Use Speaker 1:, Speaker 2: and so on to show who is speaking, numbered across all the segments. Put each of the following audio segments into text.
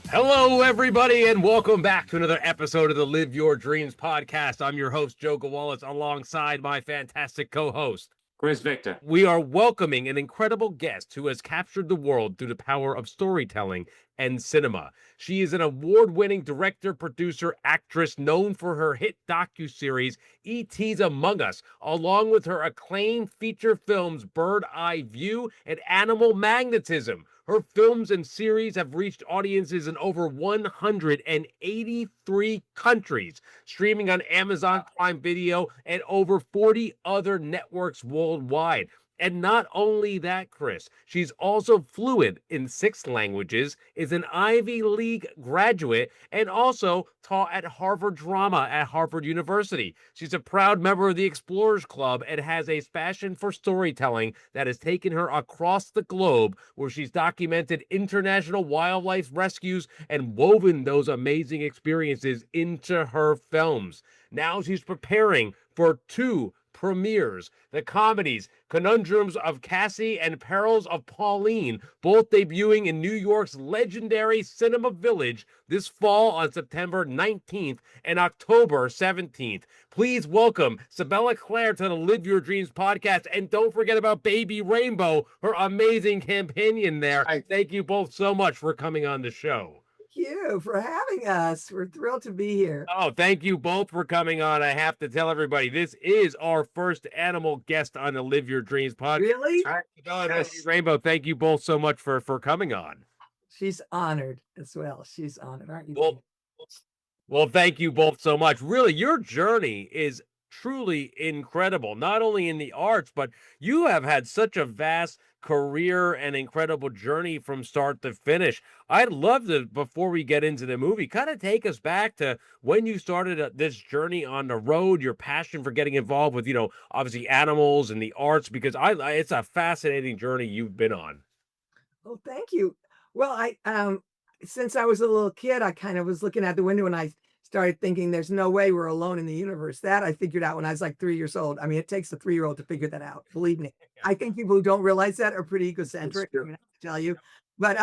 Speaker 1: Hello, everybody, and welcome back to another episode of the Live Your Dreams podcast. I'm your host, Joe Gawalis, alongside my fantastic co-host,
Speaker 2: Chris Victor.
Speaker 1: We are welcoming an incredible guest who has captured the world through the power of storytelling and cinema. She is an award-winning director, producer, actress known for her hit docuseries E.T.'s Among Us, along with her acclaimed feature films Bird Eye View and Animal Magnetism. Her films and series have reached audiences in over 183 countries, streaming on Amazon Prime Video and over 40 other networks worldwide. And not only that, Chris, she's also fluent in 6 languages, is an Ivy League graduate, and also taught at Harvard Drama at Harvard University. She's a proud member of the Explorers Club and has a passion for storytelling that has taken her across the globe, where she's documented international wildlife rescues and woven those amazing experiences into her films. Now she's preparing for 2 premieres, the comedies Conundrums of Cassie and Perils of Pauline, both debuting in New York's legendary Cinema Village this fall on September 19th and October 17th. Please welcome Cybela Clare to the Live Your Dreams podcast, and don't forget about Baby Rainbow, her amazing companion there. Thank you both so much for coming on the show.
Speaker 3: You for having us. We're thrilled to be here.
Speaker 1: Oh, thank you both for coming on. I have to tell everybody, this is our first animal guest on the Live Your Dreams podcast.
Speaker 3: Really?
Speaker 1: Yes. Rainbow, thank you both so much for coming on.
Speaker 3: She's honored as well. She's honored, aren't you?
Speaker 1: Well, thank you both so much. Really, your journey is truly incredible, not only in the arts, but you have had such a vast career and incredible journey from start to finish. I'd love to, before we get into the movie, kind of take us back to when you started this journey on the road, your passion for getting involved with, obviously animals and the arts, because it's a fascinating journey you've been on.
Speaker 3: Oh, thank you. Well, since I was a little kid, I kind of was looking out the window and I started thinking there's no way we're alone in the universe. That I figured out when I was like 3 years old. I mean, it takes a 3-year-old to figure that out. Believe me. I think people who don't realize that are pretty egocentric. I have to tell you. But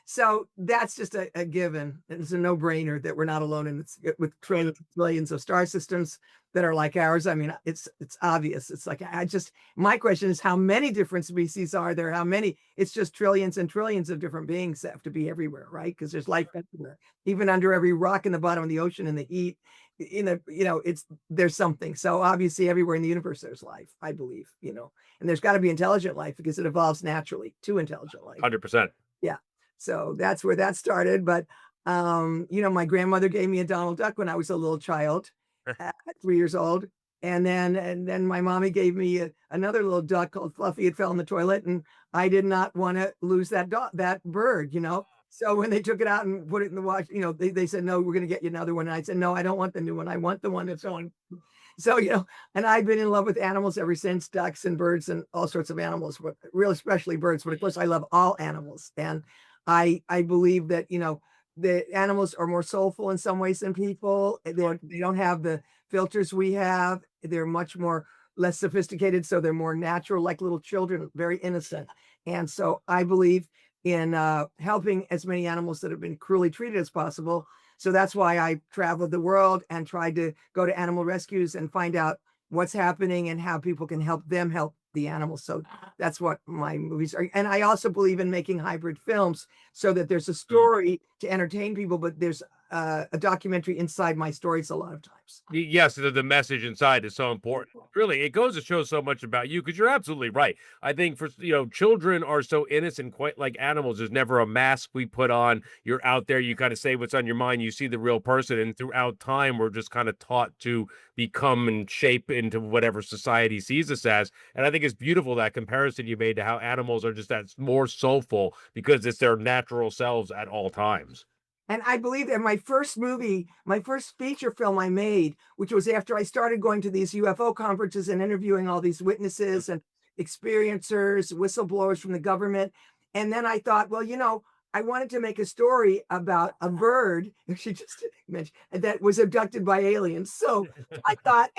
Speaker 3: so that's just a given. It's a no-brainer that we're not alone with trillions of star systems that are like ours. I mean, it's obvious. It's like my question is, how many different species are there? How many? It's just trillions and trillions of different beings that have to be everywhere, right? Because there's life everywhere, even under every rock in the bottom of the ocean and the heat. There's something. So obviously, everywhere in the universe there's life, I believe. And there's got to be intelligent life because it evolves naturally to intelligent life.
Speaker 1: 100%.
Speaker 3: Yeah. So that's where that started. But, my grandmother gave me a Donald Duck when I was a little child at 3 years old. And then my mommy gave me another little duck called Fluffy. It fell in the toilet and I did not want to lose that bird, So when they took it out and put it in the wash, they said, no, we're going to get you another one. And I said, no, I don't want the new one. I want the one that's on. So, and I've been in love with animals ever since, ducks and birds and all sorts of animals, but real especially birds. But of course, I love all animals. And I believe that, the animals are more soulful in some ways than people. They don't have the filters we have. They're much less sophisticated. So they're more natural, like little children, very innocent. And so I believe in helping as many animals that have been cruelly treated as possible. So that's why I traveled the world and tried to go to animal rescues and find out what's happening and how people can help them help the animals. So that's what my movies are. And I also believe in making hybrid films so that there's a story to entertain people, but there's a documentary inside my stories a lot of times.
Speaker 1: Yes, the message inside is so important. Really, it goes to show so much about you, because you're absolutely right. I think for children are so innocent, quite like animals. There's never a mask we put on. You're out there, you kind of say what's on your mind, you see the real person, and throughout time we're just kind of taught to become and shape into whatever society sees us as. And I think it's beautiful, that comparison you made to how animals are just that more soulful because it's their natural selves at all times.
Speaker 3: And I believe that my first feature film I made, which was after I started going to these UFO conferences and interviewing all these witnesses and experiencers, whistleblowers from the government. And then I thought, well, I wanted to make a story about a bird, she just mentioned, that was abducted by aliens. So I thought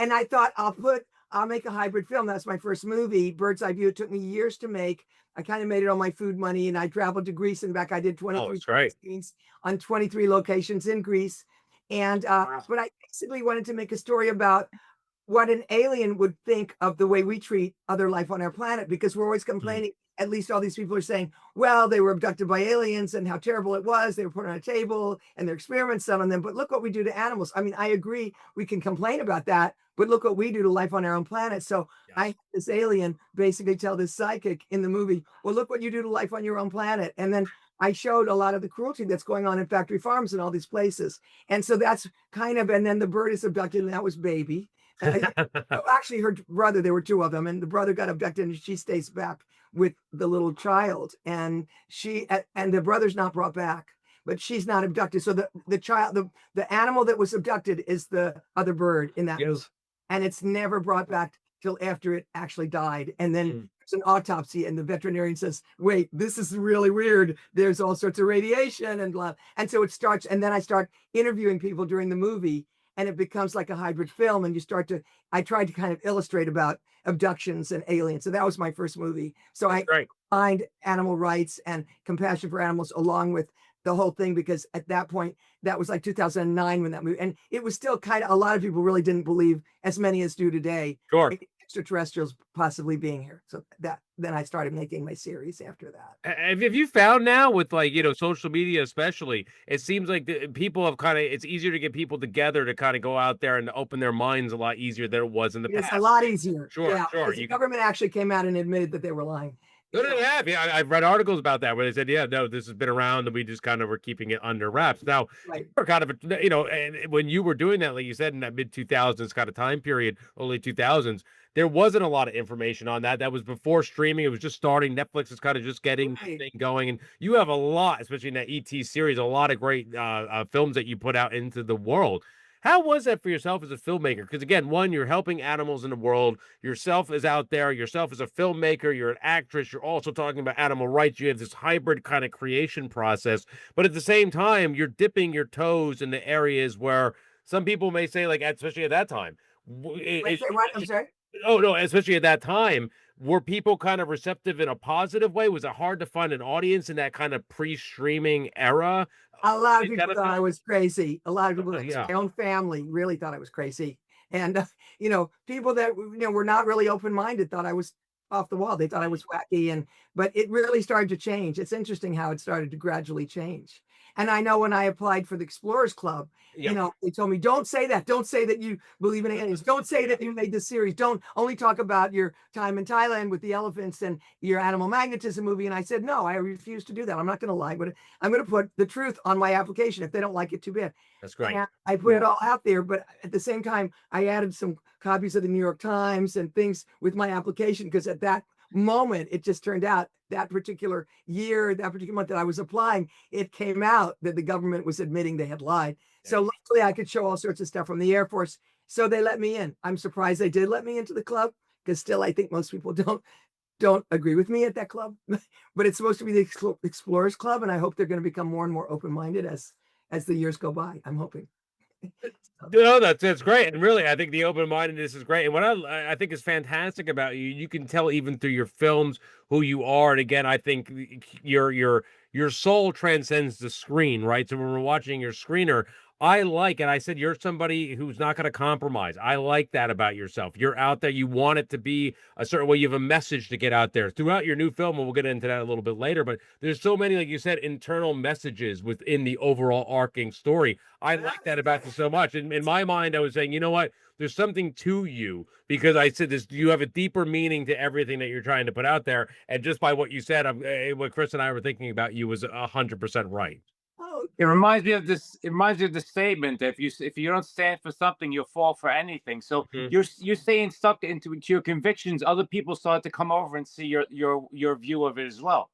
Speaker 3: I'll put I'll make a hybrid film. That's my first movie, Bird's Eye View. It took me years to make. I kind of made it on my food money, and I traveled to Greece and back. I did
Speaker 1: Oh,
Speaker 3: 23
Speaker 1: it's great.
Speaker 3: scenes on 23 locations in Greece. And
Speaker 1: Wow.
Speaker 3: but I basically wanted to make a story about what an alien would think of the way we treat other life on our planet, because we're always
Speaker 1: Mm.
Speaker 3: complaining. At least all these people are saying, well, they were abducted by aliens and how terrible it was. They were put on a table and their experiments done on them. But look what we do to animals. I mean, I agree, we can complain about that, but look what we do to life on our own planet. So I
Speaker 1: Yes.
Speaker 3: had this alien basically tell this psychic in the movie, well, look what you do to life on your own planet. And then I showed a lot of the cruelty that's going on in factory farms and all these places. And so that's kind of, and then the bird is abducted, and that was Baby. Oh, actually, her brother, there were two of them, and the brother got abducted, and she stays back with the little child, and and the brother's not brought back, but she's not abducted. So the child, the animal that was abducted is the other bird in that movie,
Speaker 1: Yes.
Speaker 3: and it's never brought back till after it actually died. And then
Speaker 1: Mm.
Speaker 3: there's an autopsy, and the veterinarian says, "Wait, this is really weird. There's all sorts of radiation and blah." And so it starts, and then I start interviewing people during the movie, and it becomes like a hybrid film. And you start to, I tried to kind of illustrate about abductions and aliens. So that was my first movie. So
Speaker 1: That's
Speaker 3: I
Speaker 1: great.
Speaker 3: find animal rights and compassion for animals along with the whole thing, because at that point, that was like 2009 when that movie, and it was still kind of, a lot of people really didn't believe, as many as do today,
Speaker 1: Sure.
Speaker 3: extraterrestrials possibly being here. So that, then I started making my series after that.
Speaker 1: Have you found now with, like, social media especially, it seems like people have kinda it's easier to get people together to kinda go out there and open their minds a lot easier than it was in the
Speaker 3: It's a
Speaker 1: past.
Speaker 3: lot easier.
Speaker 1: Sure,
Speaker 3: Yeah,
Speaker 1: sure.
Speaker 3: because the
Speaker 1: You can
Speaker 3: government actually came out and admitted that they were lying.
Speaker 1: no,
Speaker 3: You
Speaker 1: no, they
Speaker 3: know,
Speaker 1: have. Yeah, I've read articles about that where they said, "Yeah, no, this has been around, and we just kind of were keeping it under wraps." Now, you
Speaker 3: right.
Speaker 1: were kind of and when you were doing that, like you said, in that mid-2000s kind of time period, early 2000s, there wasn't a lot of information on that. That was before streaming. It was just starting. Netflix is kind of just getting that
Speaker 3: Right.
Speaker 1: thing going, and you have a lot, especially in that ET series, a lot of great films that you put out into the world. How was that for yourself as a filmmaker? Because again, one, you're helping animals in the world. Yourself is out there. Yourself as a filmmaker. You're an actress. You're also talking about animal rights. You have this hybrid kind of creation process. But at the same time, you're dipping your toes in the areas where some people may say, like, especially at that time,
Speaker 3: Wait, say what? I'm sorry.
Speaker 1: oh no, especially at that time, were people kind of receptive in a positive way? Was it hard to find an audience in that kind of pre-streaming era?
Speaker 3: A lot of
Speaker 1: Make that
Speaker 3: people
Speaker 1: a
Speaker 3: thought I
Speaker 1: film?
Speaker 3: was crazy. A lot of people,
Speaker 1: Yeah,
Speaker 3: my own family really thought I was crazy. And, people that, were not really open-minded thought I was off the wall. They thought I was wacky. And, but it really started to change. It's interesting how it started to gradually change. And I know when I applied for the Explorers Club,
Speaker 1: yeah.
Speaker 3: they told me, don't say that. Don't say that you believe in aliens. Don't say that you made this series. Don't only talk about your time in Thailand with the elephants and your animal magnetism movie. And I said, no, I refuse to do that. I'm not going to lie, but I'm going to put the truth on my application. If they don't like it, too bad.
Speaker 1: That's great.
Speaker 3: And I put it all out there, but at the same time, I added some copies of the New York Times and things with my application, because at that moment, it just turned out that particular year, that particular month that I was applying, it came out that the government was admitting they had lied. So
Speaker 1: Nice.
Speaker 3: luckily, I could show all sorts of stuff from the Air Force. So they let me in. I'm surprised they did let me into the club, because still, I think most people don't agree with me at that club. But it's supposed to be the Explorers Club, and I hope they're going to become more and more open-minded as the years go by. I'm hoping. So,
Speaker 1: No, that's great, and really, I think the open-mindedness is great, and what I think is fantastic about you, you can tell even through your films who you are, and again, I think your soul transcends the screen, right? So when we're watching your screener, I like and I said you're somebody who's not gonna compromise. I like that about yourself. You're out there, you want it to be a certain way, you have a message to get out there. Throughout your new film, and we'll get into that a little bit later, but there's so many, like you said, internal messages within the overall arcing story. I like that about you so much. In my mind, I was saying, you know what? There's something to you because I said this. You have a deeper meaning to everything that you're trying to put out there, and just by what you said, what Chris and I were thinking about you was 100% right.
Speaker 3: oh,
Speaker 2: It reminds me of this. It reminds me of the statement: if you don't stand for something, you'll fall for anything. So
Speaker 1: Mhm.
Speaker 2: you're staying stuck into your convictions. Other people start to come over and see your view of it as well.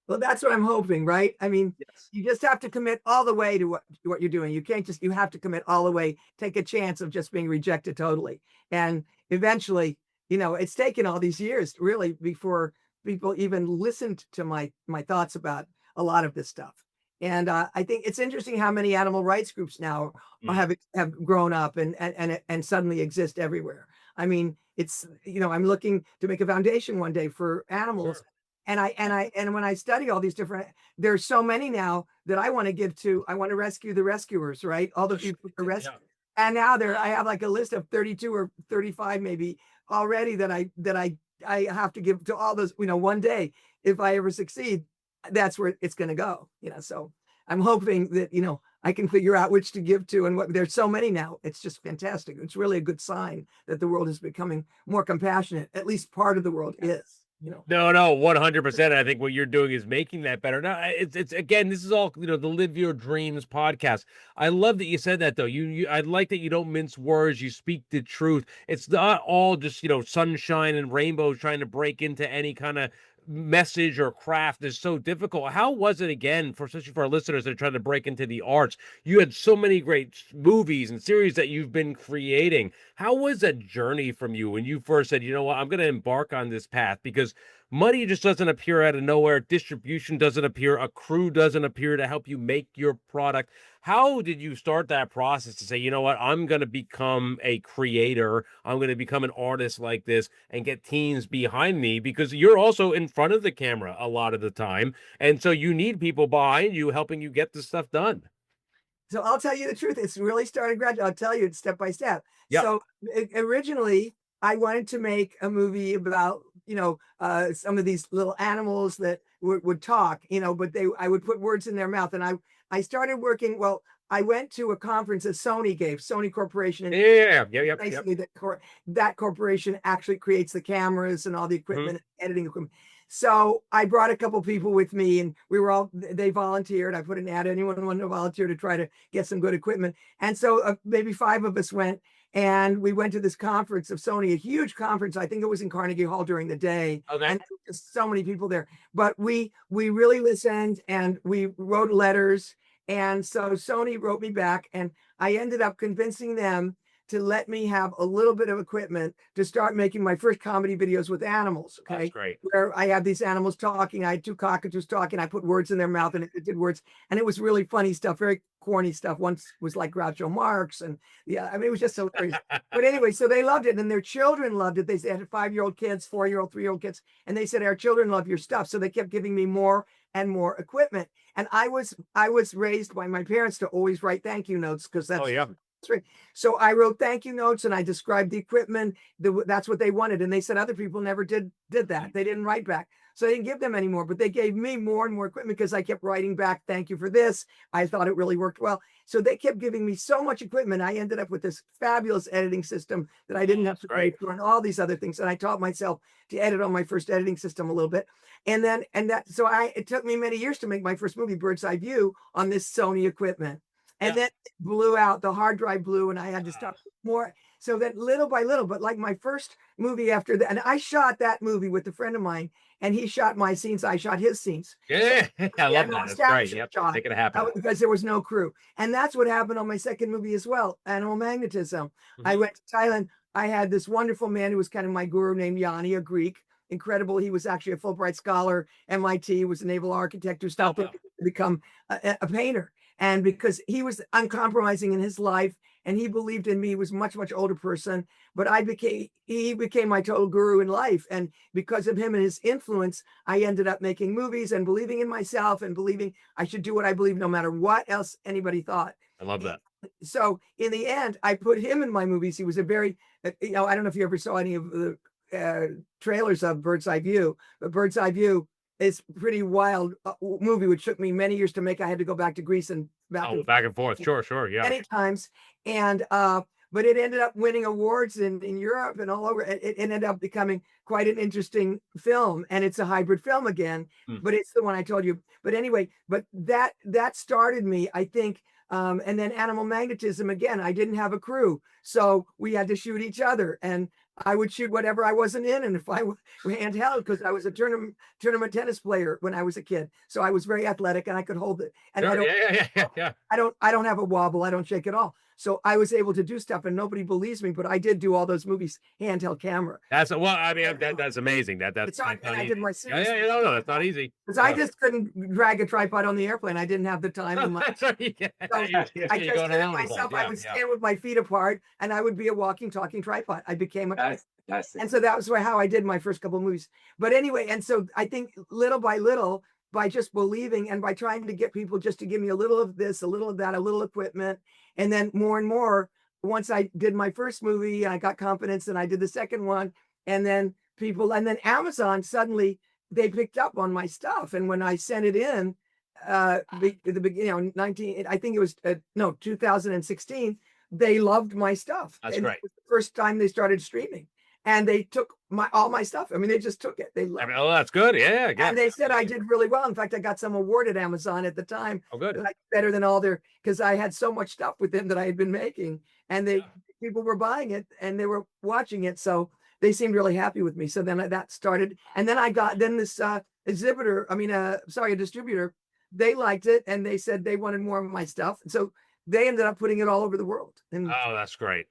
Speaker 3: well, that's what I'm hoping, right? I mean,
Speaker 2: Yes.
Speaker 3: you just have to commit all the way to what you're doing. You can't just, you have to commit all the way, take a chance of just being rejected totally. And eventually, it's taken all these years really before people even listened to my thoughts about a lot of this stuff. And I think it's interesting how many animal rights groups now
Speaker 1: Mm.
Speaker 3: have grown up and suddenly exist everywhere. I mean, it's, I'm looking to make a foundation one day for animals.
Speaker 1: Sure.
Speaker 3: And when I study all these different, there's so many now that I want to give to, I want to rescue the rescuers, right? All the people who are rescued.
Speaker 1: Yeah.
Speaker 3: And now I have like a list of 32 or 35 maybe already that I have to give to all those, one day, if I ever succeed, that's where it's going to go, so I'm hoping that, I can figure out which to give to, and there's so many now. It's just fantastic. It's really a good sign that the world is becoming more compassionate. At least part of the world is.
Speaker 1: No, 100%. I think what you're doing is making that better. Now, it's again, this is all, the Live Your Dreams podcast. I love that you said that, though. I like that you don't mince words. You speak the truth. It's not all just, sunshine and rainbows trying to break into any kind of message or craft is so difficult. How was it, again, especially for our listeners that are trying to break into the arts? You had so many great movies and series that you've been creating. How was that journey from you when you first said, you know what, I'm going to embark on this path? Because money just doesn't appear out of nowhere. Distribution doesn't appear. A crew doesn't appear to help you make your product. How did you start that process to say, you know what, I'm going to become a creator. I'm going to become an artist like this and get teams behind me? Because you're also in front of the camera a lot of the time. And so you need people behind you helping you get this stuff done.
Speaker 3: So I'll tell you the truth. It's really started gradually. I'll tell you step by step.
Speaker 1: Yeah.
Speaker 3: So originally I wanted to make a movie about, some of these little animals that would talk, but I would put words in their mouth. And I started working. Well, I went to a conference that Sony gave, Sony Corporation. And
Speaker 1: Yeah.
Speaker 3: basically that corporation actually creates the cameras and all the equipment, editing equipment. So I brought a couple people with me, and they volunteered. I put an ad, anyone wanted to volunteer to try to get some good equipment. And so maybe 5 of us went, and we went to this conference of Sony, a huge conference. I think it was in Carnegie Hall during the day.
Speaker 1: Okay.
Speaker 3: And just so many people there. But we really listened, and we wrote letters. And so Sony wrote me back, and I ended up convincing them to let me have a little bit of equipment to start making my first comedy videos with animals. Okay.
Speaker 1: That's great.
Speaker 3: Where I had these animals talking. I had 2 cockatoos talking. I put words in their mouth, and it did words. And it was really funny stuff, very corny stuff. Once was like Groucho Marx. And it was just hilarious. But anyway, so they loved it, and their children loved it. They had 5-year-old kids, 4-year-old, 3-year-old kids. And they said, our children love your stuff. So they kept giving me more and more equipment. And I was raised by my parents to always write thank you notes, because that's right. So I wrote thank you notes, and I described the equipment. That's what they wanted. And they said other people never did that. They didn't write back. So I didn't give them any more, but they gave me more and more equipment because I kept writing back, thank you for this. I thought it really worked well. So they kept giving me so much equipment. I ended up with this fabulous editing system that I didn't have to pay for, and all these other things. And I taught myself to edit on my first editing system a little bit. It took me many years to make my first movie, Bird's Eye View, on this Sony equipment. And then it blew out, the hard drive blew, and I had to stop more. So that little by little, but like my first movie after that, and I shot that movie with a friend of mine, and he shot my scenes, I shot his scenes.
Speaker 1: Yeah, I love that. That's great. Yep. Make it happen.
Speaker 3: Because there was no crew. And that's what happened on my second movie as well, Animal Magnetism. I went to Thailand. I had this wonderful man who was kind of my guru named Yanni, a Greek. Incredible. He was actually a Fulbright scholar, MIT, was a naval architect who stopped to become a painter. And because he was uncompromising in his life, and he believed in me, he was a much, much older person, but he became my total guru in life. And because of him and his influence, I ended up making movies and believing in myself and believing I should do what I believe, no matter what else anybody thought.
Speaker 1: I love that.
Speaker 3: So in the end, I put him in my movies. He was a very, I don't know if you ever saw any of the trailers of Bird's Eye View, but Bird's Eye View is pretty wild movie, which took me many years to make. I had to go back to Greece and back
Speaker 1: and forth. Sure. Yeah.
Speaker 3: Many times. And, but it ended up winning awards in Europe and all over. It ended up becoming quite an interesting film, and it's a hybrid film again, but it's the one I told you. But anyway, but that started me, I think. And then Animal Magnetism, again, I didn't have a crew, so we had to shoot each other, and I would shoot whatever I wasn't in. And if I were handheld, because I was a tournament tennis player when I was a kid, so I was very athletic and I could hold it. And I don't have a wobble. I don't shake at all. So I was able to do stuff, and nobody believes me, but I did do all those movies handheld camera.
Speaker 1: That's amazing. That's
Speaker 3: not
Speaker 1: easy.
Speaker 3: I did my series.
Speaker 1: No, that's not easy.
Speaker 3: Because I just couldn't drag a tripod on the airplane. I didn't have the time. I would stand with my feet apart, and I would be a walking, talking tripod. I became a
Speaker 2: That's
Speaker 3: And so that was how I did my first couple movies. But anyway, and so I think little by little, by just believing and by trying to get people just to give me a little of this, a little of that, a little equipment, and then more and more. Once I did my first movie, I got confidence, and I did the second one, and then Amazon suddenly they picked up on my stuff, and when I sent it in, the beginning, 19, I think it was 2016, they loved my stuff.
Speaker 1: That's
Speaker 3: and
Speaker 1: great.
Speaker 3: It was the first time they started streaming, and they took all my stuff. I mean, they just took it. They loved it.
Speaker 1: Oh, that's good. Yeah, yeah.
Speaker 3: And they said I did really well. In fact, I got some award at Amazon at the time.
Speaker 1: Oh, good.
Speaker 3: Like better than all their, because I had so much stuff with them that I had been making, and people were buying it and they were watching it. So they seemed really happy with me. So then that started, and then I got this exhibitor. I mean, a distributor. They liked it, and they said they wanted more of my stuff. And so they ended up putting it all over the world. And
Speaker 1: Oh, that's great.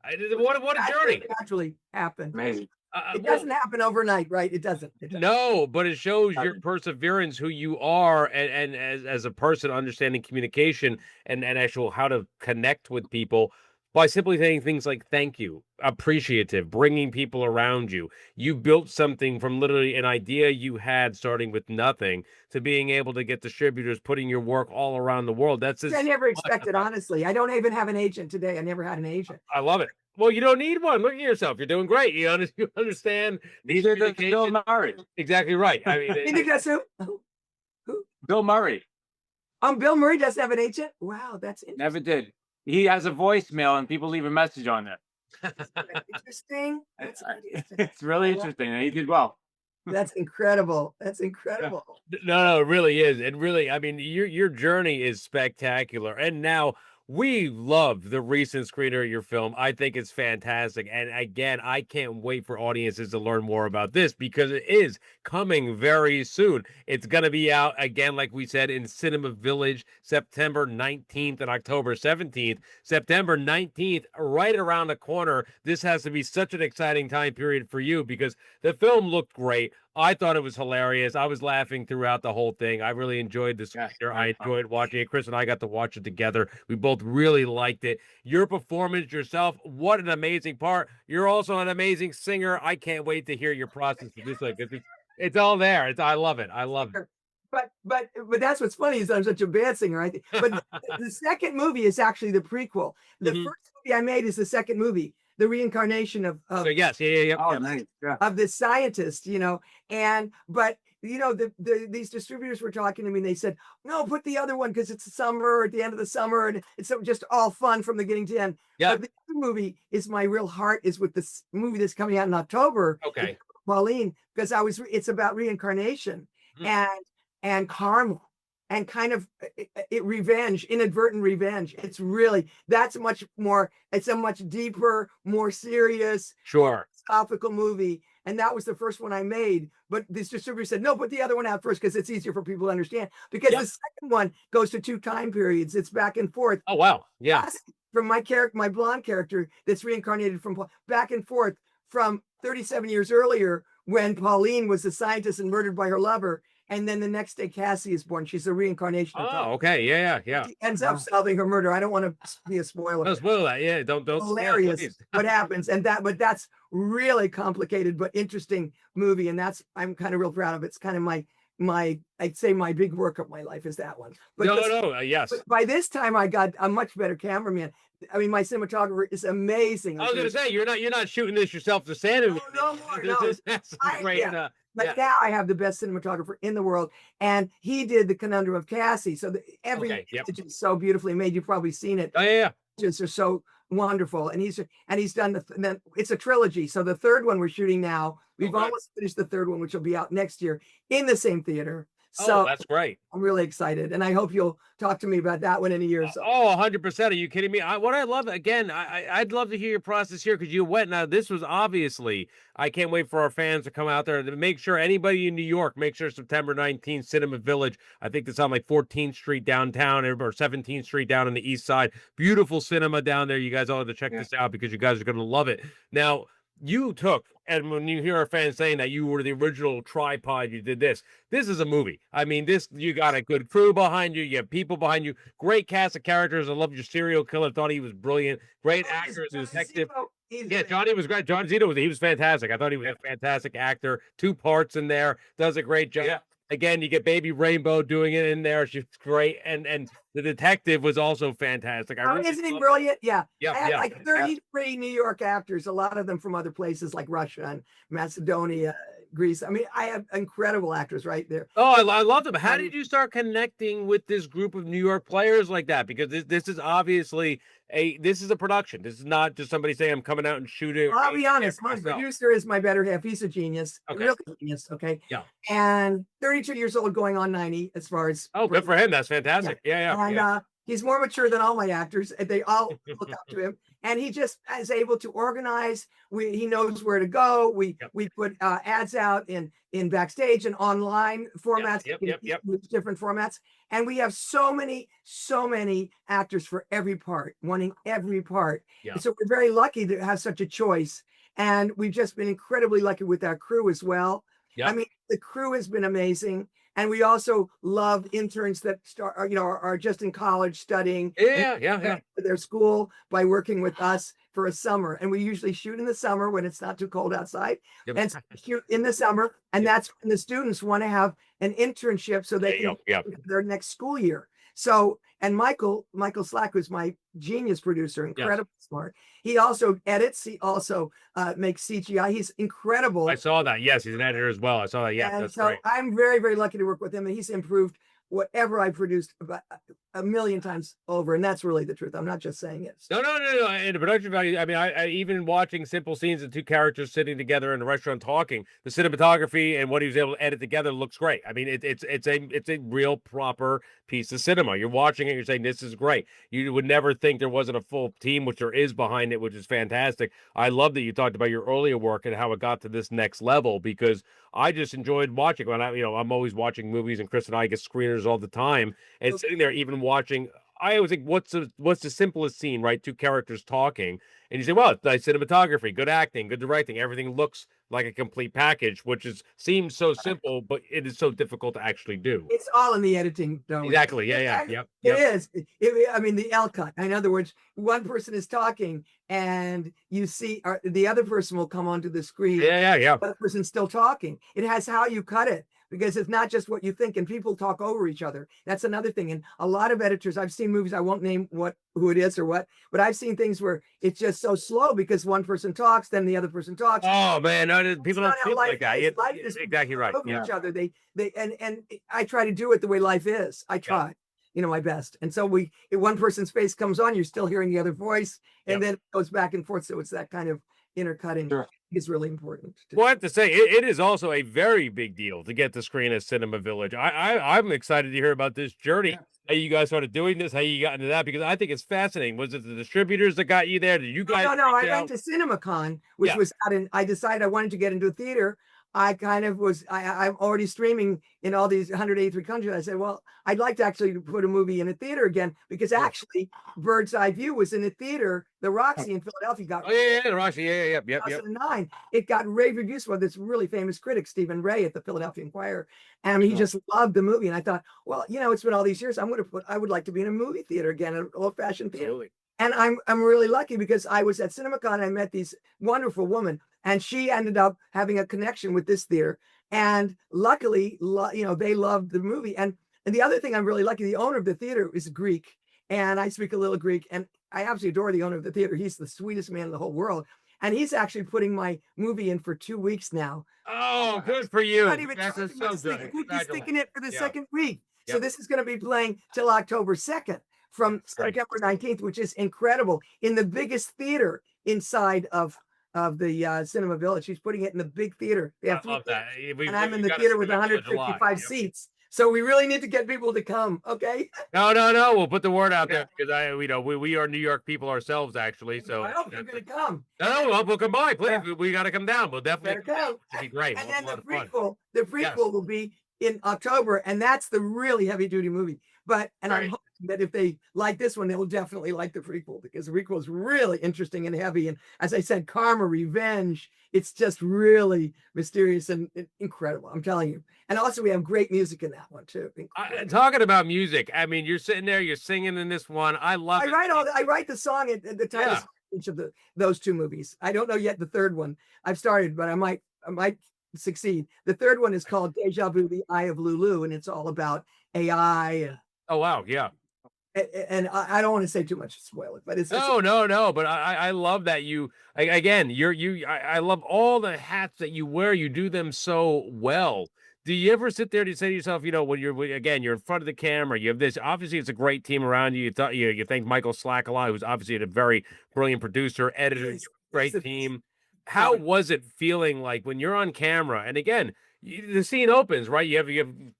Speaker 1: What a journey.
Speaker 3: Naturally happened.
Speaker 2: amazing.
Speaker 3: It doesn't happen overnight, right? It doesn't.
Speaker 1: No, but it shows your perseverance, who you are, and as a person understanding communication and actual how to connect with people by simply saying things like thank you, appreciative, bringing people around you. You built something from literally an idea you had starting with nothing to being able to get distributors putting your work all around the world. That's
Speaker 3: I never expected, honestly. I don't even have an agent today. I never had an agent.
Speaker 1: I love it. Well, you don't need one. Look at yourself. You're doing great. You understand.
Speaker 2: Neither does Bill Murray.
Speaker 1: Exactly right. I mean,
Speaker 3: You think that's who?
Speaker 2: Bill Murray
Speaker 3: Bill Murray doesn't have an agent? Wow, that's interesting.
Speaker 2: never did. He has a voicemail, and people leave a message on there.
Speaker 3: Interesting. That's interesting.
Speaker 2: It's really interesting, and he did well.
Speaker 3: That's incredible. That's incredible.
Speaker 1: No, it really is. It really, I mean, your journey is spectacular. And now we love the recent screener of your film. I think it's fantastic. And again, I can't wait for audiences to learn more about this because it is coming very soon. It's going to be out again, like we said, in Cinema Village, September 19th and October 17th. September 19th, right around the corner. This has to be such an exciting time period for you because the film looked great. I thought it was hilarious. I was laughing throughout the whole thing. I really enjoyed the screener. I enjoyed watching it. Chris and I got to watch it together. We both really liked it. Your performance yourself, what an amazing part. You're also an amazing singer. I can't wait to hear your process. It's all there. I love it. I love it.
Speaker 3: But that's what's funny is I'm such a bad singer, I think. But the second movie is actually the prequel. The first movie I made is the second movie, the reincarnation of
Speaker 1: So yes, yeah.
Speaker 2: Oh, nice. Yeah.
Speaker 3: of this scientist, but these distributors were talking to me and they said, no, put the other one because it's the summer, at the end of the summer, and it's just all fun from the beginning to end.
Speaker 1: Yeah.
Speaker 3: But the other movie is my real heart is with this movie that's coming out in October.
Speaker 1: Okay.
Speaker 3: Pauline, because it's about reincarnation and karma and kind of revenge, inadvertent revenge. It's really, that's much more, it's a much deeper, more serious,
Speaker 1: Sure.
Speaker 3: philosophical movie. And that was the first one I made. But this distributor said, no, put the other one out first because it's easier for people to understand. Because the second one goes to 2 time periods. It's back and forth.
Speaker 1: Oh, wow. Yeah.
Speaker 3: From my character, my blonde character that's reincarnated from back and forth from 37 years earlier when Pauline was a scientist and murdered by her lover. And then the next day, Cassie is born. She's a reincarnation.
Speaker 1: Oh, okay. Yeah.
Speaker 3: She ends up solving her murder. I don't want to be a spoiler.
Speaker 1: Don't spoil that. Yeah. Don't.
Speaker 3: Hilarious what happens. But that's really complicated, but interesting movie. And I'm kind of real proud of it. It's kind of I'd say my big work of my life is that one. But
Speaker 1: yes.
Speaker 3: But by this time I got a much better cameraman. I mean, my cinematographer is amazing.
Speaker 1: I was going to say, you're not shooting this yourself to stand.
Speaker 3: No more. No.
Speaker 1: That's great.
Speaker 3: But now I have the best cinematographer in the world, and he did the Conundrum of Cassie. So every message is so beautifully made. You've probably seen it.
Speaker 1: Oh yeah.
Speaker 3: Just are so wonderful, and he's done it's a trilogy. So the third one we're shooting now. We've almost finished the third one, which will be out next year in the same theater. So
Speaker 1: that's great.
Speaker 3: I'm really excited, and I hope you'll talk to me about that one in a year or so.
Speaker 1: 100%. Are you kidding me? What I love, again, I'd love to hear your process here because you went. Now, this was obviously, I can't wait for our fans to come out there and make sure anybody in New York, make sure September 19th, Cinema Village. I think it's on like 14th Street downtown or 17th Street down on the east side. Beautiful cinema down there. You guys all have to check this out because you guys are going to love it. Now, you took, and when you hear our fans saying that you were the original tripod, you did this. This is a movie. I mean, this, you got a good crew behind you. You have people behind you. Great cast of characters. I love your serial killer. Thought he was brilliant. Great actor as a detective. Yeah, Johnny was great. John Zito he was fantastic. I thought he was a fantastic actor. 2 parts in there. Does a great job.
Speaker 2: Yeah.
Speaker 1: Again, you get Baby Rainbow doing it in there. She's great, and the detective was also fantastic. I
Speaker 3: Oh,
Speaker 1: really
Speaker 3: isn't he
Speaker 1: loved it.
Speaker 3: brilliant? Yeah.
Speaker 1: Yeah,
Speaker 3: I had
Speaker 1: yeah.
Speaker 3: like 33 New York actors, a lot of them from other places like Russia and Macedonia, Greece. I mean, I have incredible actors right there.
Speaker 1: Oh, I love them. How did you start connecting with this group of New York players like that? Because this is obviously this is a production. This is not just somebody saying I'm coming out and shooting.
Speaker 3: I'll be honest,
Speaker 1: for
Speaker 3: my
Speaker 1: myself.
Speaker 3: producer is my better half. He's a genius,
Speaker 1: Okay.
Speaker 3: real genius. Okay.
Speaker 1: Yeah.
Speaker 3: And 32 years old, going on 90 as far as.
Speaker 1: Oh, good for him. That's fantastic. Yeah,
Speaker 3: And he's more mature than all my actors. And they all look up to him. And he just is able to organize. He knows where to go. We put ads out in backstage and online formats.
Speaker 1: Yep.
Speaker 3: With different formats. And we have so many actors for every part, wanting every part.
Speaker 1: Yeah.
Speaker 3: And so we're very lucky to have such a choice. And we've just been incredibly lucky with our crew as well.
Speaker 1: Yeah.
Speaker 3: I mean, the crew has been amazing. And we also love interns that are just in college studying.
Speaker 1: Yeah.
Speaker 3: Their school by working with us for a summer. And we usually shoot in the summer when it's not too cold outside.
Speaker 1: Yep.
Speaker 3: And shoot in the summer. And that's when the students want to have an internship so they can their next school year. So, and Michael Slack, who's my genius producer, incredibly smart. He also edits. He also makes CGI. He's incredible.
Speaker 1: I saw that. Yes, he's an editor as well. I saw that. Yeah,
Speaker 3: and
Speaker 1: that's
Speaker 3: so
Speaker 1: great.
Speaker 3: I'm very, very lucky to work with him. And he's improved whatever I produced about a million times over. And that's really the truth. I'm not just saying it.
Speaker 1: No. And the production value, I mean, I even watching simple scenes of 2 characters sitting together in a restaurant talking, the cinematography and what he was able to edit together looks great. I mean, it's a real proper piece of cinema. You're watching it, you're saying, this is great. You would never think there wasn't a full team, which there is behind it, which is fantastic. I love that you talked about your earlier work and how it got to this next level, because I just enjoyed watching when I'm always watching movies, and Chris and I get screeners all the time, and sitting there even watching. I always think, what's the simplest scene, right? 2 characters talking, and you say, well, it's nice cinematography, good acting, good directing, everything looks like a complete package, which seems so simple, but it is so difficult to actually do.
Speaker 3: It's all in the editing, though.
Speaker 1: Exactly. Yeah. Yep.
Speaker 3: It is. I mean, the L cut. In other words, one person is talking, and you see the other person will come onto the screen.
Speaker 1: Yeah.
Speaker 3: The other person's still talking. It has how you cut it, because it's not just what you think, and people talk over each other. That's another thing. And a lot of editors, I've seen movies, I won't name who it is or what, but I've seen things where it's just so slow because one person talks, then the other person talks.
Speaker 1: Oh man, no, people don't feel like that.
Speaker 3: Life is
Speaker 1: Exactly right.
Speaker 3: over each other. They and I try to do it the way life is. I try. My best. And so if one person's face comes on, you're still hearing the other voice, and then it goes back and forth. So it's that kind of intercutting.
Speaker 2: Sure.
Speaker 3: Is really important.
Speaker 1: Well, I have to say, it is also a very big deal to get the screen at Cinema Village. I'm excited to hear about this journey. How you guys started doing this, how you got into that, because I think it's fascinating. Was it the distributors that got you there? Did you guys?
Speaker 3: No. I went to CinemaCon, which was out in. I decided I wanted to get into a theater. I kind of was. I'm already streaming in all these 183 countries. I said, well, I'd like to actually put a movie in a theater again, because actually, Bird's Eye View was in a theater. The Roxy in Philadelphia got.
Speaker 1: Oh yeah, the Roxy, yep.
Speaker 3: 2009. It got rave reviews by this really famous critic, Stephen Ray, at the Philadelphia Inquirer, and he just loved the movie. And I thought, well, it's been all these years. I would like to be in a movie theater again, an old-fashioned theater.
Speaker 1: Absolutely.
Speaker 3: And I'm really lucky, because I was at CinemaCon and I met these wonderful women, and she ended up having a connection with this theater. And luckily, they loved the movie. And the other thing, I'm really lucky, the owner of the theater is Greek, and I speak a little Greek, and I absolutely adore the owner of the theater. He's the sweetest man in the whole world. And he's actually putting my movie in for 2 weeks now.
Speaker 1: Oh, good for you.
Speaker 3: Not even
Speaker 1: That's so good.
Speaker 3: He's sticking it for the second week.
Speaker 1: Yep.
Speaker 3: So this is going to be playing till October 2nd. From September 19th, which is incredible, in the biggest theater inside of the Cinema Village. She's putting it in the big theater.
Speaker 1: I love that.
Speaker 3: And I'm in the theater with 155 seats. So we really need to get people to come. Okay.
Speaker 1: No. We'll put the word out there, because we are New York people ourselves, actually. So
Speaker 3: I hope you're going to come.
Speaker 1: No, we'll come by. Please, we got to come down. We'll definitely
Speaker 3: come.
Speaker 1: It'll be great.
Speaker 3: And
Speaker 1: We'll
Speaker 3: then
Speaker 1: have a lot of fun.
Speaker 3: the prequel will be in October, and that's the really heavy duty movie. But I'm
Speaker 1: Right.
Speaker 3: hoping that if they like this one, they'll definitely like the prequel, because the prequel is really interesting and heavy. And as I said, karma, revenge, it's just really mysterious and incredible. I'm telling you. And also, we have great music in that one too.
Speaker 1: Talking about music, I mean, you're sitting there, you're singing in this one. I love
Speaker 3: I
Speaker 1: it.
Speaker 3: write the song at the title of each of those two movies. I don't know yet the third one. I've started, but I might succeed. The third one is called Deja Vu: The Eye of Lulu, and it's all about AI.
Speaker 1: Oh wow, yeah.
Speaker 3: And I don't want to say too much to spoil it, but it's
Speaker 1: No. But I love that again, I love all the hats that you wear. You do them so well. Do you ever sit there to say to yourself, when you're in front of the camera, you have this, obviously it's a great team around you. You thank Michael Slack a lot, who's obviously a very brilliant producer, editor, great team. How was it feeling like when you're on camera? And again, the scene opens, right? You have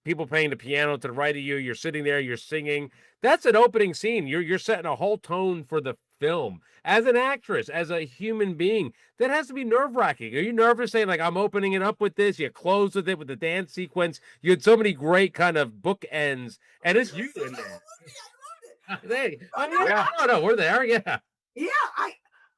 Speaker 1: people playing the piano to the right of you. You're sitting there, you're singing. That's an opening scene. You're setting a whole tone for the film. As an actress, as a human being, that has to be nerve-wracking. Are you nervous saying, like, I'm opening it up with this? You close with it with the dance sequence. You had so many great kind of bookends, and it's you in there. No, we're there. Yeah.
Speaker 3: Yeah,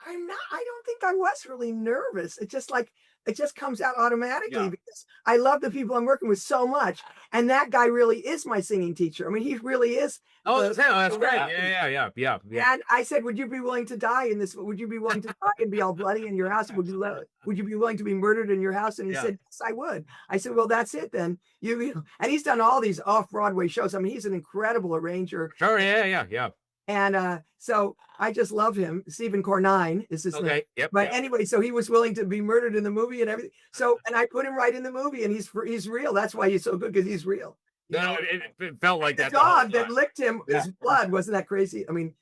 Speaker 3: I'm not. I don't think I was really nervous. It just comes out automatically because I love the people I'm working with so much, and that guy really is my singing teacher. I mean, he really is.
Speaker 1: Oh, that's great. Yeah.
Speaker 3: And I said, "Would you be willing to die in this? Would you be willing to die and be all bloody in your house? Would you be willing to be murdered in your house?" And he said, "Yes, I would." I said, "Well, that's it then." And he's done all these off-Broadway shows. I mean, he's an incredible arranger.
Speaker 1: Sure. Yeah.
Speaker 3: And so I just love him. Stephen Cornine is his name.
Speaker 1: Yep.
Speaker 3: But anyway, so he was willing to be murdered in the movie and everything. So, and I put him right in the movie, and he's real. That's why he's so good, because he's real.
Speaker 1: No, it felt like that.
Speaker 3: The dog that licked him, his blood, wasn't that crazy? I mean,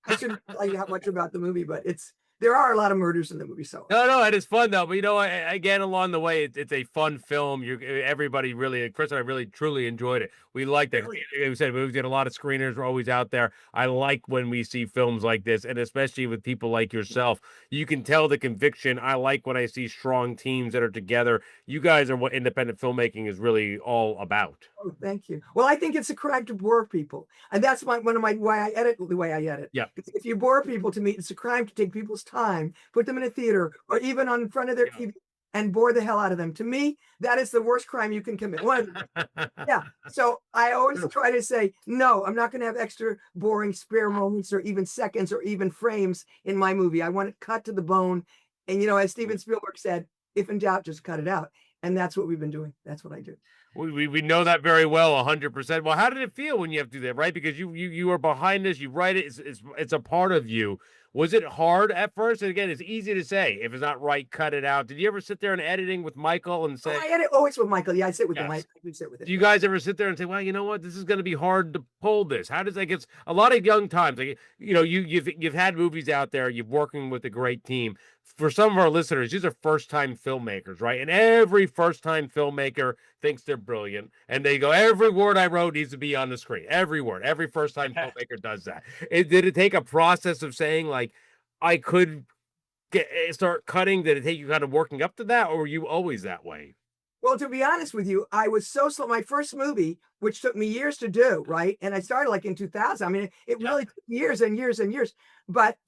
Speaker 3: I shouldn't tell you how much about the movie, but there are a lot of murders in the movie. So
Speaker 1: no, it is fun though. But again, along the way, it's a fun film. Everybody really, Chris and I really truly enjoyed it. We liked it. We said we get a lot of screeners. We're always out there. I like when we see films like this, and especially with people like yourself. You can tell the conviction. I like when I see strong teams that are together. You guys are what independent filmmaking is really all about.
Speaker 3: Oh, thank you. Well, I think it's a crime to bore people, and that's why I edit the way I edit.
Speaker 1: Yeah.
Speaker 3: If you bore people, to me, it's a crime to take people's time, put them in a theater or even on front of their TV and bore the hell out of them. To me, that is the worst crime you can commit. Yeah. So I always try to say, no, I'm not going to have extra boring spare moments or even seconds or even frames in my movie. I want it cut to the bone. And, as Steven Spielberg said, if in doubt, just cut it out. And that's what we've been doing. That's what I do.
Speaker 1: We know that very well, 100%. Well, how did it feel when you have to do that, right? Because you are behind this, you write it, it's a part of you. Was it hard at first? And again, it's easy to say, if it's not right, cut it out. Did you ever sit there in editing with Michael and say?
Speaker 3: I edit always with Michael. Yeah, I sit with him. I sit with him.
Speaker 1: Do you guys ever sit there and say, well, you know what, this is going to be hard to pull this? How does that get? A lot of young times, like, you've had movies out there, you're working with a great team. For some of our listeners, these are first-time filmmakers, right? And every first-time filmmaker thinks they're brilliant, and they go, every word I wrote needs to be on the screen. Every word. Every first-time filmmaker does that. Did it take a process of saying, like, I could start cutting? Did it take you kind of working up to that, or were you always that way?
Speaker 3: Well, to be honest with you, I was so slow. My first movie, which took me years to do, right? And I started like in 2000. I mean, it really took years and years and years. But,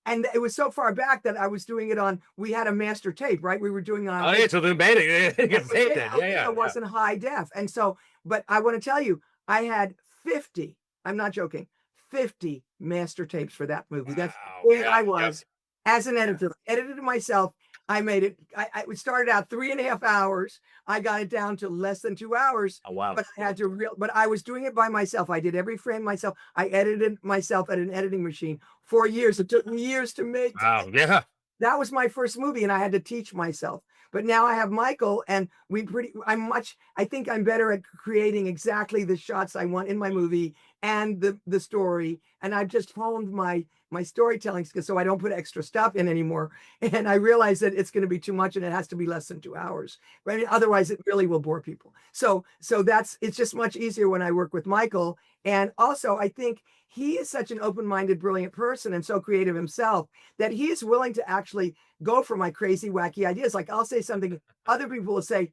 Speaker 3: and it was so far back that I was doing it on, we had a master tape, right? We were doing on.
Speaker 1: Oh, yeah, so they made it.
Speaker 3: It wasn't high def. And so, but I want to tell you, I had 50, I'm not joking, 50 master tapes for that movie. That's where I was as an editor. Edited it myself. I made it. I started out 3.5 hours. I got it down to less than 2 hours.
Speaker 1: Oh, wow.
Speaker 3: But I had to but I was doing it by myself. I did every frame myself. I edited myself at an editing machine for years. It took me years to make.
Speaker 1: Wow. Yeah.
Speaker 3: That was my first movie, and I had to teach myself. But now I have Michael, and I think I'm better at creating exactly the shots I want in my movie and the story. And I've just honed my storytelling skills, so I don't put extra stuff in anymore. And I realize that it's going to be too much, and it has to be less than 2 hours. Right? Otherwise, it really will bore people. So it's just much easier when I work with Michael. And also, I think he is such an open-minded, brilliant person and so creative himself that he is willing to actually go for my crazy, wacky ideas. Like, I'll say something, other people will say,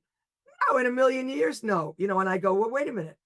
Speaker 3: no, in a million years, no. And I go, well, wait a minute.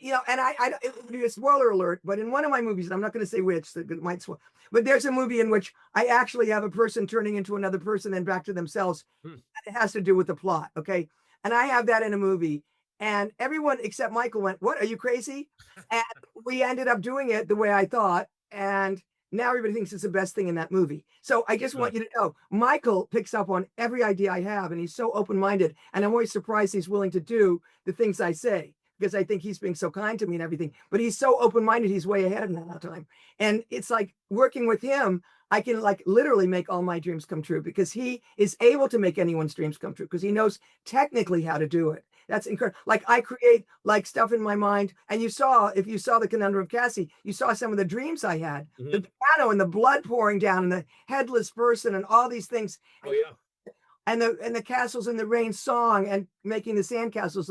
Speaker 3: you know, and it would be a spoiler alert, but in one of my movies, and I'm not going to say which, that it might spoil, but there's a movie in which I actually have a person turning into another person and back to themselves. It has to do with the plot, okay? And I have that in a movie, and everyone except Michael went, "What? Are you crazy?" And we ended up doing it the way I thought, and now everybody thinks it's the best thing in that movie. So I just want you to know, Michael picks up on every idea I have, and he's so open-minded, and I'm always surprised he's willing to do the things I say, because I think he's being so kind to me and everything. But he's so open-minded, he's way ahead of me all the time. And it's like working with him, I can like literally make all my dreams come true, because he is able to make anyone's dreams come true, because he knows technically how to do it. That's incredible. Like I create like stuff in my mind, and if you saw the Conundrum of Cassie, you saw some of the dreams I had, the piano and the blood pouring down and the headless person and all these things.
Speaker 1: Oh yeah.
Speaker 3: And the castles in the rain song and making the sandcastles,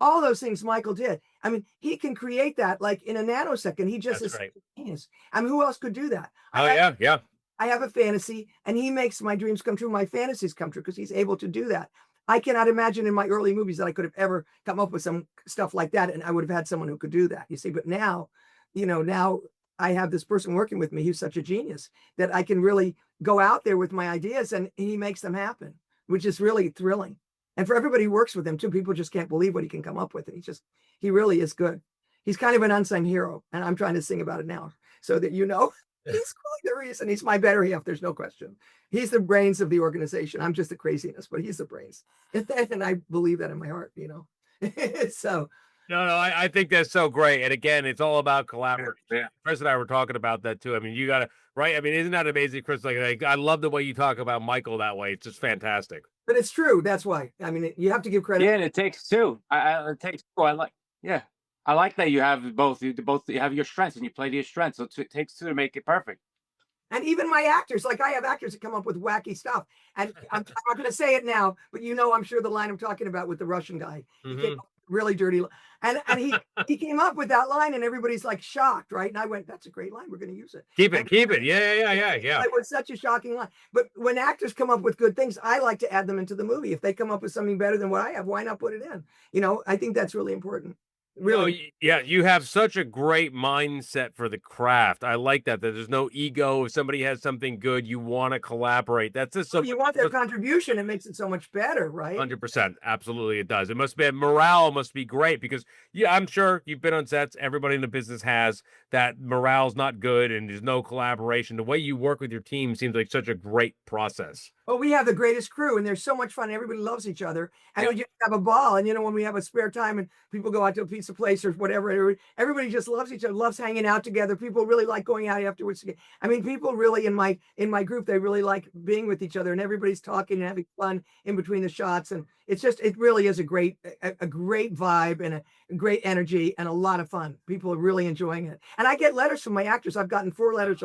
Speaker 3: all those things Michael did. I mean, he can create that like in a nanosecond. He just is genius. I mean, who else could do that?
Speaker 1: Oh yeah.
Speaker 3: I have a fantasy, and he makes my dreams come true, my fantasies come true, because he's able to do that. I cannot imagine in my early movies that I could have ever come up with some stuff like that, and I would have had someone who could do that, you see. But now, you know, now I have this person working with me who's such a genius that I can really go out there with my ideas, and he makes them happen, which is really thrilling. And for everybody who works with him too, people just can't believe what he can come up with. And he really is good. He's kind of an unsung hero, and I'm trying to sing about it now so that you know. He's really the reason. He's my better half. There's no question. He's the brains of the organization. I'm just the craziness, but he's the brains. And I believe that in my heart, you know. So
Speaker 1: No, I think that's so great. And again, it's all about collaboration.
Speaker 2: Yeah.
Speaker 1: Chris and I were talking about that too. I mean, you gotta, right? I mean, isn't that amazing, Chris? Like I love the way you talk about Michael that way. It's just fantastic.
Speaker 3: but it's true. That's why. I mean, you have to give credit.
Speaker 2: Yeah, and it takes two. It takes two. I like that you have both. You have your strengths and you play to your strengths. So it takes two to make it perfect.
Speaker 3: And even my actors, like I have actors that come up with wacky stuff. And I'm not going to say it now, but you know, I'm sure the line I'm talking about with the Russian guy, he came up with really dirty, and he came up with that line, and everybody's like shocked, right? And I went, "That's a great line. We're going to use it.
Speaker 1: Keep it. Yeah.
Speaker 3: It was such a shocking line. But when actors come up with good things, I like to add them into the movie. If they come up with something better than what I have, why not put it in? You know, I think that's really important. Really.
Speaker 1: Yeah, you have such a great mindset for the craft. I like that there's no ego. If somebody has something good, you want to collaborate. That's just so
Speaker 3: You want their contribution. It makes it so much better, right?
Speaker 1: 100%. Absolutely, it does. It must be morale must be great because I'm sure you've been on sets. Everybody in the business has that morale's not good and there's no collaboration. The way you work with your team seems like such a great process.
Speaker 3: Well, we have the greatest crew, and there's so much fun. Everybody loves each other, and we just have a ball. And you know, when we have a spare time and people go out to a pizza place or whatever, everybody just loves each other, loves hanging out together. People really like going out afterwards. I mean, people really in my group, they really like being with each other, and everybody's talking and having fun in between the shots. And it really is a great vibe and a great energy and a lot of fun. People are really enjoying it. And I get letters from my actors. I've gotten 4 letters.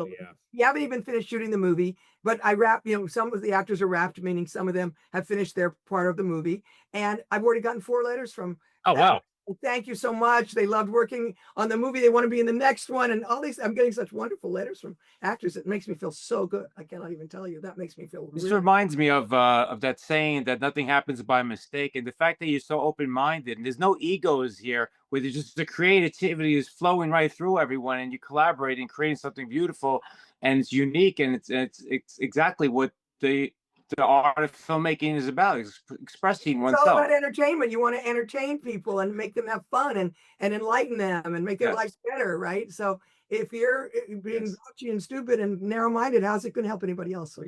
Speaker 3: You haven't even finished shooting the movie, but I wrap, you know, some of the actors are wrapped, meaning some of them have finished their part of the movie. And I've already gotten 4 letters from.
Speaker 1: Oh, wow.
Speaker 3: Thank you so much. They loved working on the movie. They want to be in the next one. And all these, I'm getting such wonderful letters from actors. It makes me feel so good. I cannot even tell you. That makes me feel
Speaker 2: This
Speaker 3: really.
Speaker 2: reminds me of that saying that nothing happens by mistake, and the fact that you're so open-minded and there's no egos here, where there's just the creativity is flowing right through everyone, and you collaborate and creating something beautiful, and it's unique, and it's exactly what the art of filmmaking is about, expressing
Speaker 3: It's all
Speaker 2: oneself.
Speaker 3: about entertainment. You want to entertain people and make them have fun and enlighten them and make their lives better, right? So if you're being grouchy and stupid and narrow-minded, how's it going to help anybody else? So,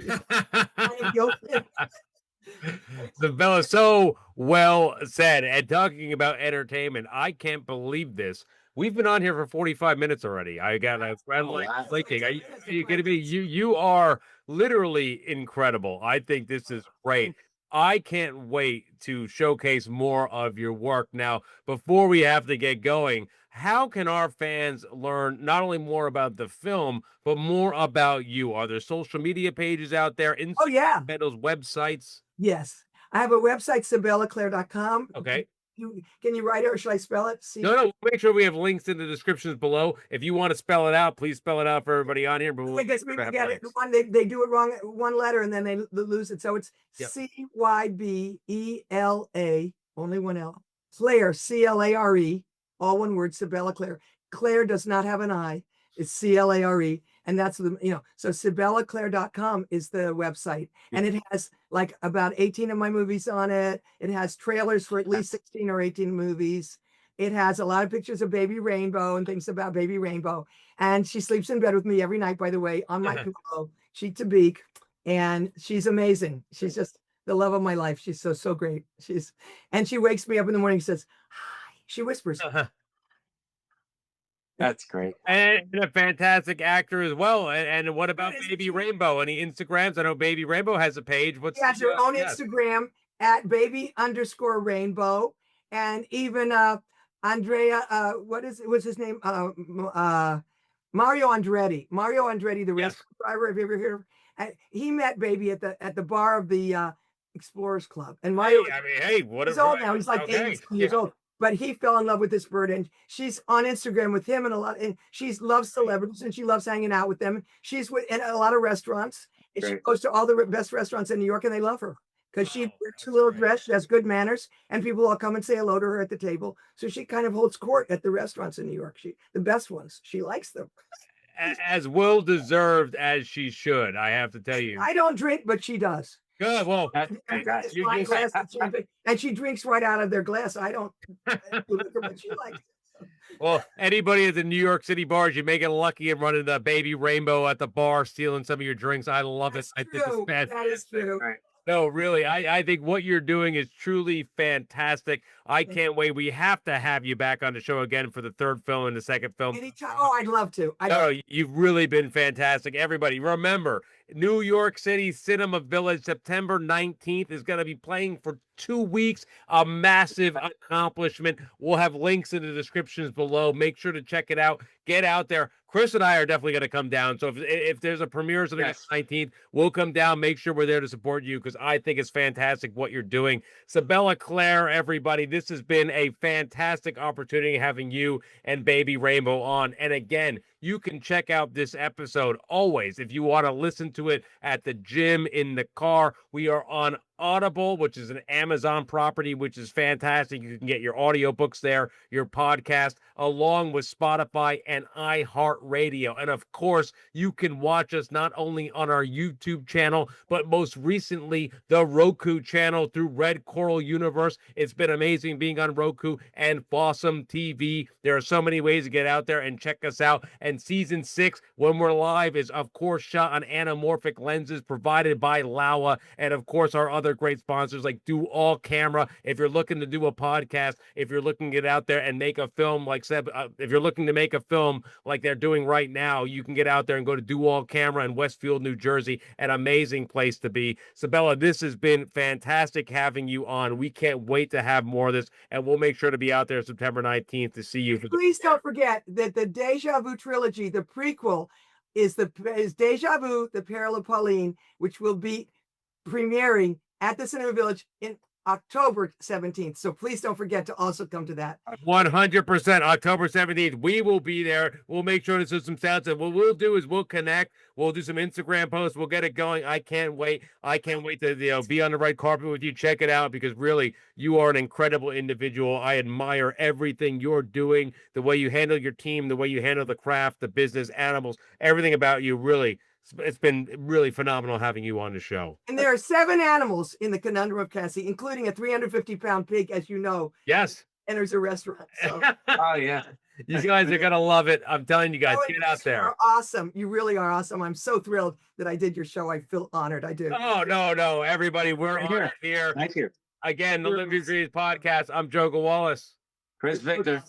Speaker 1: Cybela, so well said. And talking about entertainment, I can't believe this. We've been on here for 45 minutes already. I'm like blinking. Are you kidding me? You are literally incredible. I think this is great. I can't wait to showcase more of your work. Now, before we have to get going, how can our fans learn not only more about the film, but more about you? Are there social media pages out there?
Speaker 3: Oh, yeah.
Speaker 1: Those websites?
Speaker 3: Yes. I have a website, cybelaclaire.com.
Speaker 1: Okay.
Speaker 3: Can you write it or should I spell it?
Speaker 1: No. Make sure we have links in the descriptions below. If you want to spell it out, please spell it out for everybody on here. But
Speaker 3: because people get it. They do it wrong, one letter, and then they lose it. So it's Cybela, only one L, Clare, Clare, all one word, Cybela Clare. Claire does not have an I. It's CLARE. And that's the, so CybelaClare.com is the website. And it has like about 18 of my movies on it. It has trailers for at least 16 or 18 movies. It has a lot of pictures of Baby Rainbow and things about Baby Rainbow. And she sleeps in bed with me every night, by the way, on my pillow, cheek to beak. And she's amazing. She's just the love of my life. She's so great. And she wakes me up in the morning and says, hi. She whispers.
Speaker 2: That's great.
Speaker 1: And a fantastic actor as well. And what about Baby Rainbow? Any Instagrams? I know Baby Rainbow has a page.
Speaker 3: She has her own Instagram at baby_rainbow. And even Andrea, what's his name? Mario Andretti. Mario Andretti, the rescue driver. Have you ever heard of? He met Baby at the bar of the Explorers Club. And Mario, he's old now. He's like 80 years old. But he fell in love with this bird, and she's on Instagram with him and she loves celebrities and she loves hanging out with them. She's in a lot of restaurants. And she goes to all the best restaurants in New York, and they love her because she wears a little dress. She has good manners, and people all come and say hello to her at the table. So she kind of holds court at the restaurants in New York. The best ones. She likes them.
Speaker 1: As well deserved as she should, I have to tell you.
Speaker 3: I don't drink, but she does.
Speaker 1: Good. Well,
Speaker 3: and she drinks right out of their glass. I don't, but she likes it.
Speaker 1: Well, anybody at the New York City bars, you may get lucky and running the Baby Rainbow at the bar, stealing some of your drinks. I love it. I think it's fantastic.
Speaker 3: That is true.
Speaker 2: Right.
Speaker 1: No, really, I think what you're doing is truly fantastic. I can't wait. We have to have you back on the show again for the third film and the second film.
Speaker 3: Anytime. Oh, I'd love to.
Speaker 1: No, you've really been fantastic. Everybody, remember, New York City Cinema Village, September 19th is going to be playing for 2 weeks. A massive accomplishment. We'll have links in the descriptions below. Make sure to check it out. Get out there. Chris and I are definitely going to come down. So if there's a premiere or something on the 19th, we'll come down. Make sure we're there to support you because I think it's fantastic what you're doing. Cybela Clare, everybody, this has been a fantastic opportunity having you and Baby Rainbow on. And again, you can check out this episode always if you want to listen to it at the gym, in the car. We are on Audible, which is an Amazon property, which is fantastic. You can get your audiobooks there, your podcast, along with Spotify and iHeartRadio. And of course, you can watch us not only on our YouTube channel, but most recently, the Roku channel through Red Coral Universe. It's been amazing being on Roku and Fossum TV. There are so many ways to get out there and check us out. And season 6, when we're live, is of course shot on anamorphic lenses provided by Laowa, and of course our other great sponsors like Do All Camera. If you're looking to do a podcast, if you're looking to get out there and make a film like if you're looking to make a film like they're doing right now, you can get out there and go to Do All Camera in Westfield, New Jersey. An amazing place to be. Cybela, this has been fantastic having you on. We can't wait to have more of this, and we'll make sure to be out there September 19th to see you.
Speaker 3: Please don't forget that the Deja Vu trilogy, the prequel, is Deja Vu, the Peril of Pauline, which will be premiering at the Cinema Village in October 17th. So please don't forget to also come to that.
Speaker 1: 100%. October 17th. We will be there. We'll make sure to do some sounds. And what we'll do is we'll connect. We'll do some Instagram posts. We'll get it going. I can't wait. I can't wait to be on the red carpet with you. Check it out because really you are an incredible individual. I admire everything you're doing, the way you handle your team, the way you handle the craft, the business, animals, everything about you. Really, it's been really phenomenal having you on the show.
Speaker 3: And there are 7 animals in the Conundrum of Cassie, including a 350-pound pig, as you know.
Speaker 1: Yes.
Speaker 3: Enters a restaurant. So.
Speaker 2: Oh, yeah.
Speaker 1: You guys are going to love it. I'm telling you guys, get out there.
Speaker 3: You're awesome. You really are awesome. I'm so thrilled that I did your show. I feel honored. I do.
Speaker 1: Oh, no. Everybody, we're on here.
Speaker 2: Thank you.
Speaker 1: Again, the Living Dreams podcast. I'm Joe Gawalis.
Speaker 2: Chris Victor.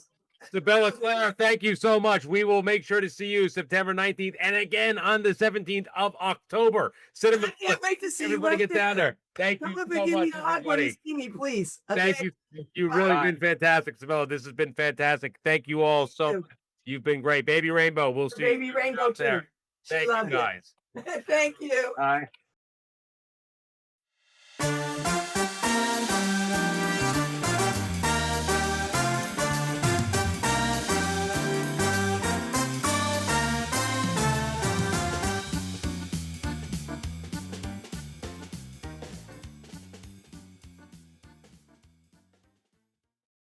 Speaker 1: Cybela Clare, thank you so much. We will make sure to see you September 19th and again on the 17th of October.
Speaker 3: I can't wait to see
Speaker 1: everybody
Speaker 3: you.
Speaker 1: Get down there. Thank you so
Speaker 3: give
Speaker 1: much,
Speaker 3: me a hug when you see me, please. Okay?
Speaker 1: Thank you. You've really been fantastic, Cybela. This has been fantastic. Thank you all so much. You've been great. Baby Rainbow, we'll see
Speaker 3: Baby Rainbow too.
Speaker 1: there. Thank you, guys.
Speaker 3: Thank you.
Speaker 2: Bye.